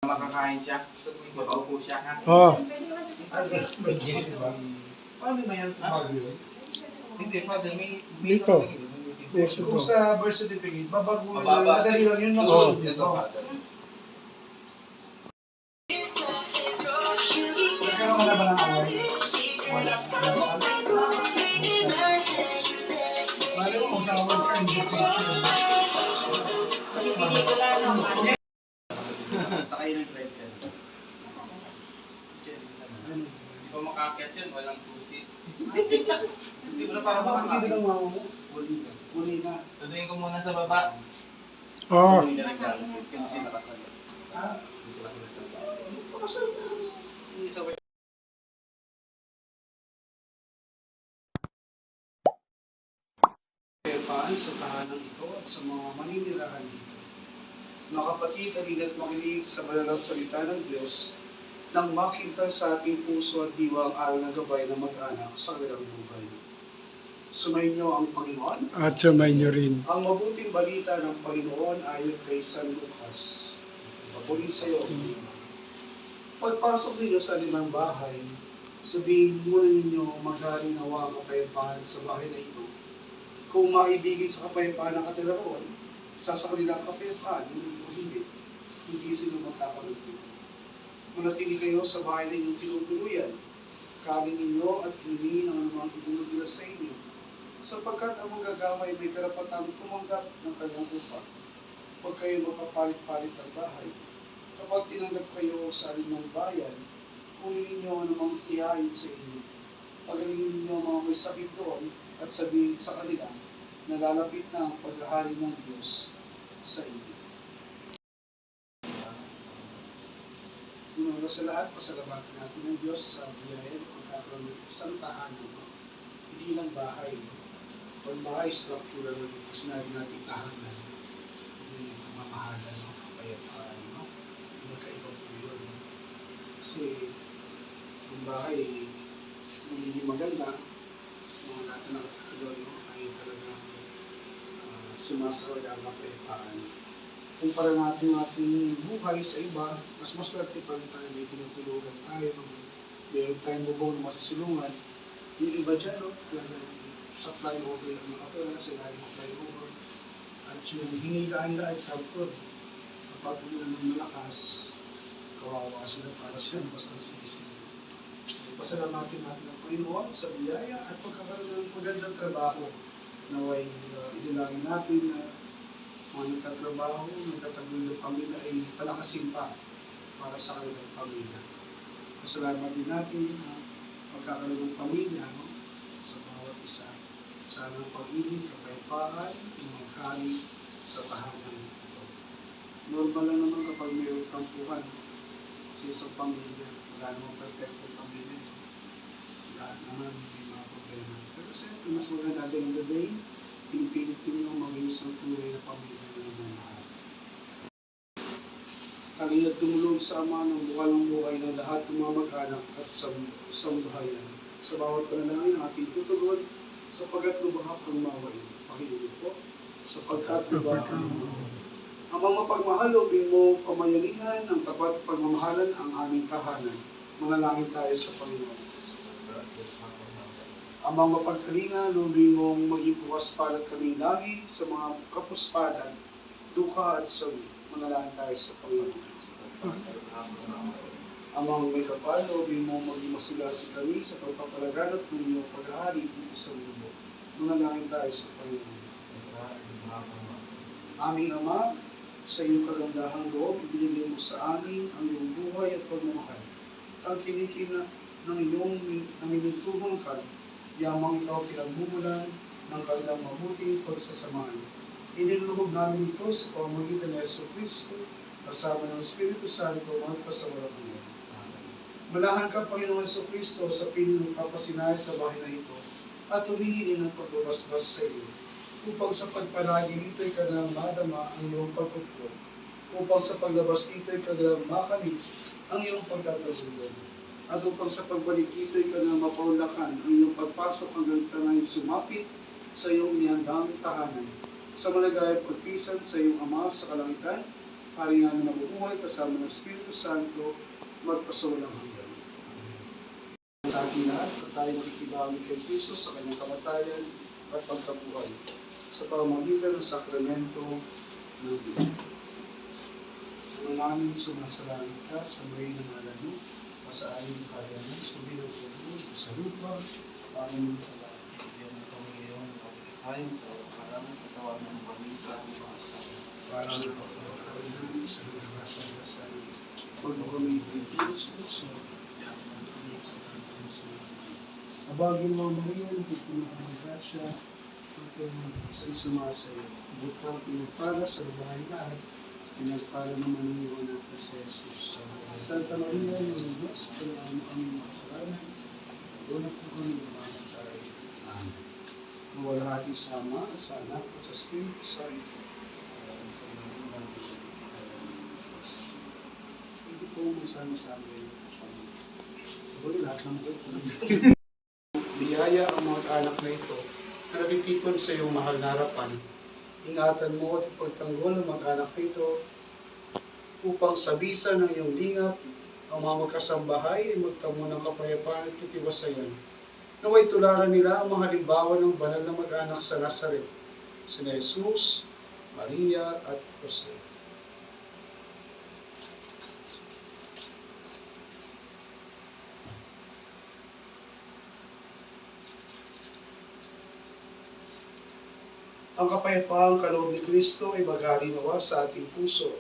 Makakain siya. Makaupo siya. Oo. May GC ba? Paano na yan? Bago yun? Hindi, Father, may Dito. Yes, Kung ito. sa birth certificate, babago yun. Mababa. Madali lang yun. Oo. Masusunod Ito, dito. Father. Nagkaroon ka na ba ng away? Wala. Paano mo mag-away ka? Hindi pa. Sakay ng flight yan. Hindi pa makakit yun, walang susi. Hindi mo na para Bakit hindi makakit. lang mama mo? Huli na. Huli na. Tutuin ko muna sa baba. Oo. Kasi hindi na naggamit. Kasi sila kasal. Ah, Hindi sila kinasal. pakasal na. Hindi sa way. Paan sa tahanang ito at sa mga maninirahan dito. Mga kapatid, halina't makinig sa malalang salita ng Diyos nang makita sa ating puso at diwa ang aral ng gabay na mag-anak sa kanilang buhay. Sumayin niyo ang Panginoon. At sumay nyo rin. Ang mabuting balita ng Panginoon ayon kay San Lucas. Papuli sa iyo. Pagpasok ninyo sa limang bahay, sabihin muna ninyo maghari nawa ang kapayapaan sa bahay na ito. Kung maibigin sa kapayapaan ng katira roon, sasakali lang ang kapayapaan, hindi sila magkakaroon dito. Manatili kayo sa bahay na inyong tinutuluyan, kanin ninyo at hinihin ang anumang ibulog nila sa inyo, sapagkat ang manggagamay may karapatang tumanggap ng kanyang upa. Huwag kayo mapapalit-palit ng bahay. Kapag tinanggap kayo sa alinang bayan, kunin ninyo ang anumang ihain sa inyo. Pagalingin ninyo ang mga may sakit doon at sabihin sa kanila na lalapit na ang paghahari ng Diyos sa inyo. Una sa lahat, pasalamatan natin ng Diyos sa biyaya ng pagkakaroon ng isang tahanan. Hindi lang bahay. Pag bahay, structural na dito. Sinabi natin tahanan. Hindi yung pamamahalan, kapayapaan. Magkaiba po yun. Kasi yung bahay, hindi maganda. Mga natin na doon, ay talagang sumasaway ang kapayapaan. Kumpara natin ang ating buhay sa iba, mas maswerte pa rin tayo, may tinutulugan tayo, meron tayong bubong na masusulungan. Yung iba dyan, talagang sa flyover lang nakatira, sila yung flyover. At yung hinigaan-laan kapag kapag ulan ng malakas, kawawa sila para sila basta sisi. Pasalamatin natin ang Panginoon sa biyaya at pagkakaroon ng magandang trabaho. Naway idilangin natin na mga nagtatrabaho, nagtatagulo ng pamilya ay palakasin pa para sa kanilang pamilya. Pasalamat din natin na pagkakaroon ng pamilya sa bawat isa. Sana ang pag-ibig, kapayapaan, yung maghari sa tahanan ito. Normal lang naman kapag mayroong tampuhan sa isang pamilya. Wala namang perfectong pamilya ito. Wala naman, hindi mga problema. Pero siyempre, mas maganda din the day, pinipilit din yung maging isang tunay na pamilya na nagmamahal. Halina't tumulong sa ama ng bukalang buhay ng lahat ng mga mag-anak at sambahayan. Sa bawat panalangin ang ating tutugon, sapagkat lubahak ang mawain. Pakinggan po, sapagkat lubahak ang mawain. Amang mapagmahal, lobin mo pamayanihan ng tapat pagmamahalan ang aming tahanan. Manalangin tayo sa Panginoon. Amang mapagkalinga, lobin mong maging bukas para kami lagi sa mga kapuspadan, duka at sawi. Manalangin tayo sa Panginoon. Amang may kapal, lobin mong maging masigasi kami sa pagpapalaganap ng iyong paghahari dito sa mundo. Manalangin tayo sa Panginoon. Aming Ama, sa iyong kagandahang loob, ibinigay mo sa amin ang iyong buhay at pagmamahal. Tangkilikin ng iyong naminintuhang ka, yamang ikaw pinagmumulan ng kanilang mabuting pagsasamahan. Iniluhog namin ito sa pamamagitan ng Jesucristo, kasama ng Espiritu Santo, magpasawalang hanggan. Manahan ka, Panginoong Jesucristo, sa piling kapasinaya sa bahay na ito, at humihili ng pagbabasbas sa iyo, upang sa pagpalagi nito'y kanilang madama ang iyong pagkutkot, upang sa paglabas nito'y kanilang makamit ang iyong pagtatagulog, at upang sa pagbalik nito'y kanilang mapaulakan ang iyong pagpasok hanggang tanay sumapit sa iyong nihandang tahanan, sa malagayang pagpisan sa iyong Ama sa kalangitan, Hari namin nabubuhay kasama ng Espiritu Santo, magpasawalang hanggan. Sa ating lahat, at tayo makikibawi kay Kristo sa kanyang kamatayan at pagkabuhay sa pamamagitan ng sakramento ng Diyos. Ang namin sumasalangit ka sa may ng ngalan mo, pasaayon ang kaya mo, subilang ko sa lupa, panginoon sa lahat. Bigyan mo kami ngayon ng kapitbahay sa maraming katawan ng banisa at mga asal. Parang pagkakaroon namin sa nagkasal-kasal. Huwag mo kami ipinipin sa puso. Abagin mo Maria, pupuno ka ng grasya, sa sumasayo. Bukang pinagpala sa babae lahat, pinagpala naman ng iyong anak na si Jesus. Santa Maria, yung Diyos, kailangan mo kami mga kasalanan. Doon po kami namamatay. Amen. Mawalhati sa Ama, sa Anak, at sa Espiritu Santo. Sa mga natin. Hindi po masama-sama yun. Huwag lahat ng buhay. Biyaya ang mga anak na ito na nagtitipon sa iyong mahal na harapan. Ingatan mo at ipagtanggol ang mga anak na ito upang sa bisa ng iyong lingap, ang mga magkasambahay ay magtamo ng kapayapaan at katiwasayan. Naway tularan nila ang mga halimbawa ng banal na mag-anak sa Nazaret, sina Jesus, Maria at Jose. Ang kapayapaang kaloob ni Kristo ay maghari nawa sa ating puso,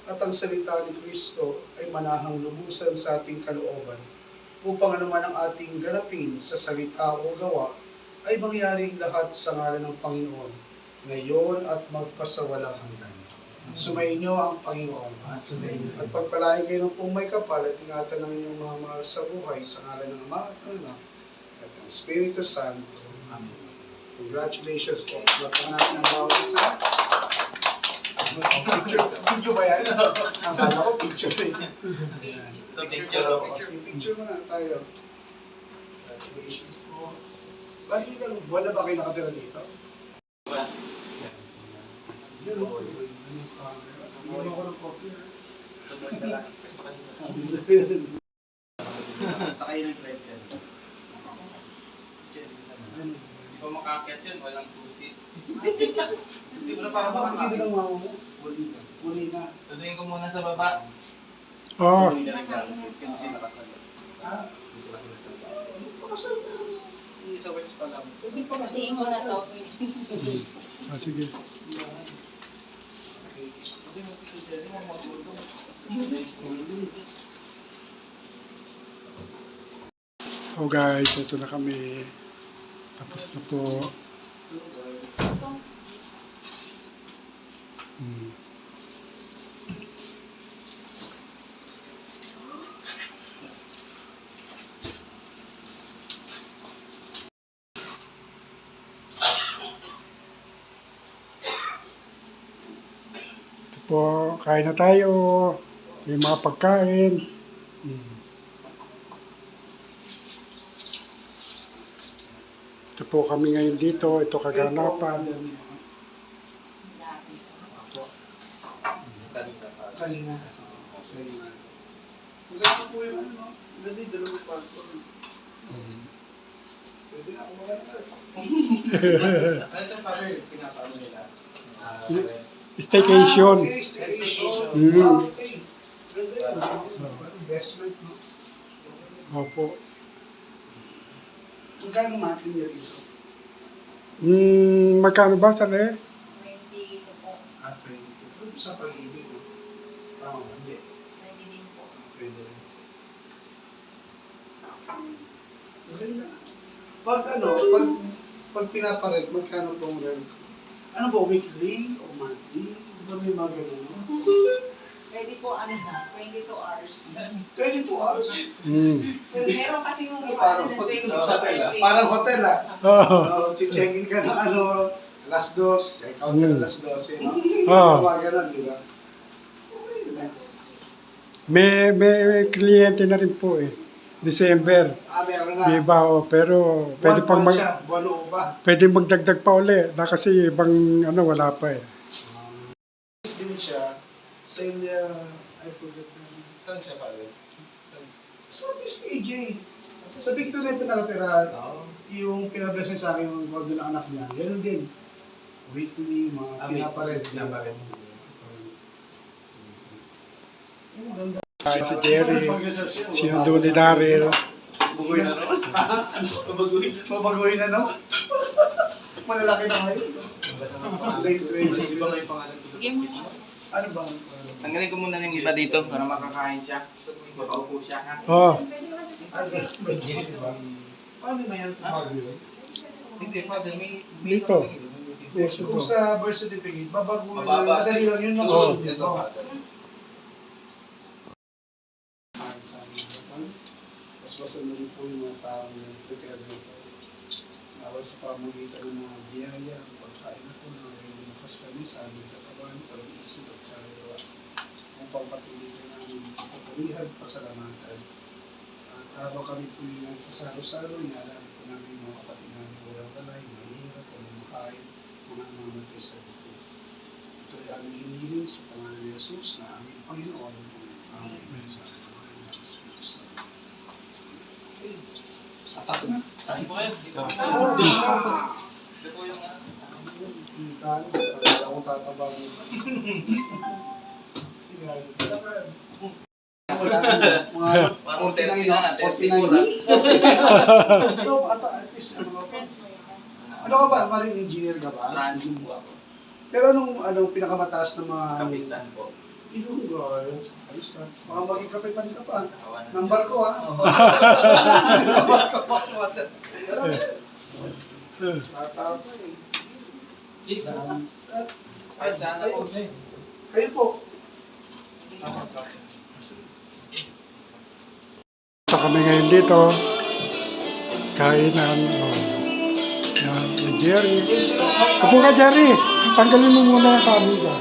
at ang salita ni Kristo ay manahang lubusan sa ating kalooban, upang anuman ang ating ganapin sa salita o gawa ay mangyaring lahat sa ngalan ng Panginoon, ngayon at magpasawalang hanggan. Sumainyo ang Panginoon, at pagpalain kayo ng may kapal at ingatan ng inyong mga mahal sa buhay sa ngalan ng Ama at ng Anak at ng Espiritu Santo. Amen. Congratulations po. Lapan natin ang bawat isa. Picture ba yan? Ang kala ko picture eh. Picture mo na tayo. Congratulations po. Bali lang, buwan na ba kayo nakatira dito? Yun o. Ano ko ng copy ha? Sakay ng treadmill. Hindi pa makakit yun, walang susi. Hindi mo na para Bakit hindi makakit. lang mama mo? Uli na. Tutuin ko muna sa baba. Oh, Kasi hindi na naggamit. Kasi sinakasal. Ah, Hindi sila kinasal. ano pa kasal na? Hindi sa west pa lang. Hindi pa kasal Kasi mo na to. sige. Okay. Hindi mo picture dyan. Hindi mo matulog. Oh guys, ito na kami. Tapos na po. Hmm. Ito po, kain na tayo. Ito yung mga pagkain. Hmm. Ito po kami ngayon dito. Ito kaganapan. Kanina pa. Kanina. Kanina. Maganda po yung ano, no? Maganda yung dalawang kwarto. Hmm. Pwede na ako maganda. Ano itong cover? Pinapaano nila? Staycation. Okay, staycation. Mhm. Okay. Ganda yun. Investment, no? Opo. Magkano monthly niya dito? Magkano ba sa le? 20 po. At 22. Pero sa pag-ibig, no? Tama ba? Hindi. 20 din po. Pwede rin. Maganda. Pag ano, pag pinaparent, magkano pong rent? Ano ba, weekly o monthly? Di ba may mga ganun, no? Pwede po ano na, 22 hours. 22 hours? Meron kasi yung Parang ano, hotel, 22 hours eh. parang hotel, ah. Oh. Check-in ka ng ano, alas 2, check out ka ng alas 12, no? Oh. Mga ganun, di ba? Okay, yun eh. May kliyente na rin po eh. December. Meron na. Iba oh, pero pwede pang Buwan siya, buwan o ba? pwede magdagdag pa uli. Na kasi ibang ano wala pa eh. Din siya Celia, I forgot na. Saan siya pa rin? Sa Miss AJ. Sa Big Two nito nakatira, Oo. yung pinabless niya sa akin yung kodo ng anak niya. Ganun din. Weekly, mga pinapared. Pinapared. Ang ganda. Kahit si Jerry, Pag-resasyon. sinundo ni Daryl. Baguhin na naman. Babaguhin na. Mabaguhin na naman. Malalaki na ngayon. Late Iba 20s. nga yung pangalan ko sa business mo. Ano ba? Tanggalin ko muna yung iba dito para makakain siya. Makaupo siya ha. Oh, May GC ba? Paano na yan? Bago yun? Hindi, father, may... Dito. Yes, Kung ito. sa birth certificate, babago Mababa. madali lang yun lang. Oo, Susunod ito dito. father. Sa amin. Tapos basta na rin po yung mga taong prepare dito. Nawal sa pamagitan ng mga biyaya, ang pagkain ako na lumakas kami sa aming katawan, pag-iisip at kaluluwa. Upang patuloy ka namin sa kapurihan, pasalamatan. At habang kami po yung nagsasalo-salo, inaalam po namin mga kapatid namin walang balay, mahirap, walang makain, mga namamatay sa dito. Ito ay aming hinihiling sa pangalan ni Jesus na aming Panginoon. Amen. Sa pangalan ng Jesus. Okay. Atak na. Kain po kayo. Ito po yung... Akala ko tatabang. Wala mga Parang 49 30 na, 49. 34. Ikaw, at least ano ka pa? Ano ka ba? Marine engineer ka ba? Transit po ako. Pero anong pinakamataas na mga... Kapitan po. Yung girl. Ayos na. Baka maging kapitan ka pa. Kawan. Number ko ha. Oo. Number ka pa. Pero tatawa pa eh. Kahit sana po. Kayo po. Ito kami ngayon dito. Kainan. Oh. Yan, si Jerry. Upo ka, Jerry. Tanggalin mo muna ang camera.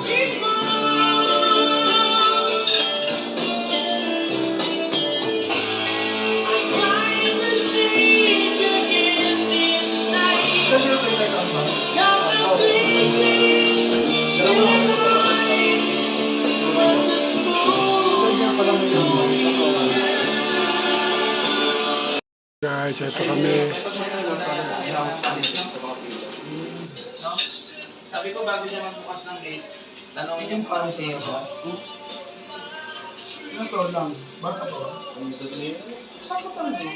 Guys, ito kami. Sabi ko bago siya magbukas ng gate, tanongin yung parang siya ba? Ano to lang? Bata po? Saan ka pa rin?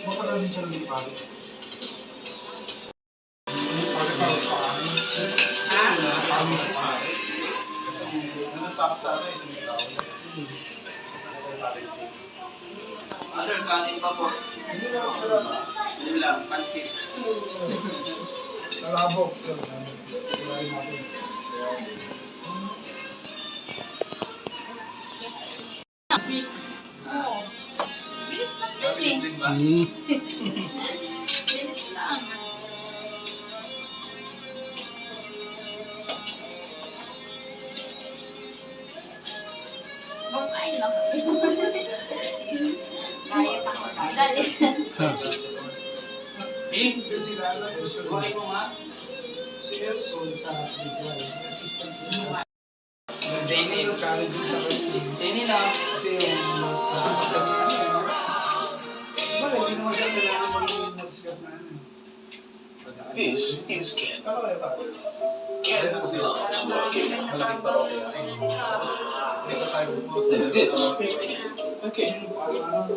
Baka lang din siya ng pari. Other kanin pa po. Yun lang, pansit. Nalabok. Kulain natin. Oo. Bilis lang din eh. Mabilis din ba? Bilis lang. Bakain lang. Diet ako. Dali. Eh, Kasi lalo, kuhay ko nga. si Elson sa Bigay, assistant ko niya. Training. Challenge din sa kanya. Tini na. Kasi yung Bale, hindi naman siya kailangan maging masikat na ano. This is Ken. Ano kaya ba? Ken loves working. May sasabi ko And this is Ken. Okay. parang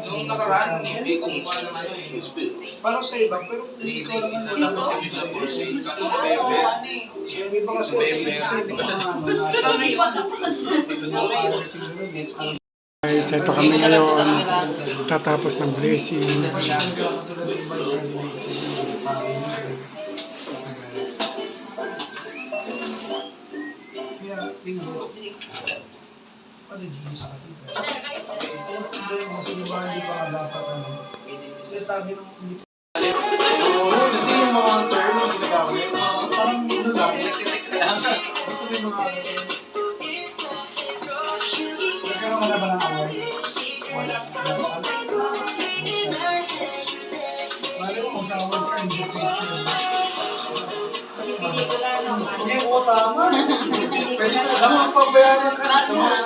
Nung nakaraan, hindi ko kumuha ng ano eh. His bills. parang sa iba, pero 3 hindi ko days, lang isa ano. tapos yung isa 4 days. Kasi November. Yung iba kasi Di ba siya Guys, ito kami ngayon. Tatapos ng blessing. Kaya, bingo. Ano din sa atin? Hindi, kasi di ba hindi pa dapat ano. Kaya sabi nung hindi hindi yung mga term na ginagamit. Parang ano lang. Kasi may mga nagkaroon ka na ba ng away? Wala. Mali mo, kung tawag ka, hindi future. Hindi ko lang naman. Hindi ko tama. Pwede sa lang ang pabayaran ka sa mga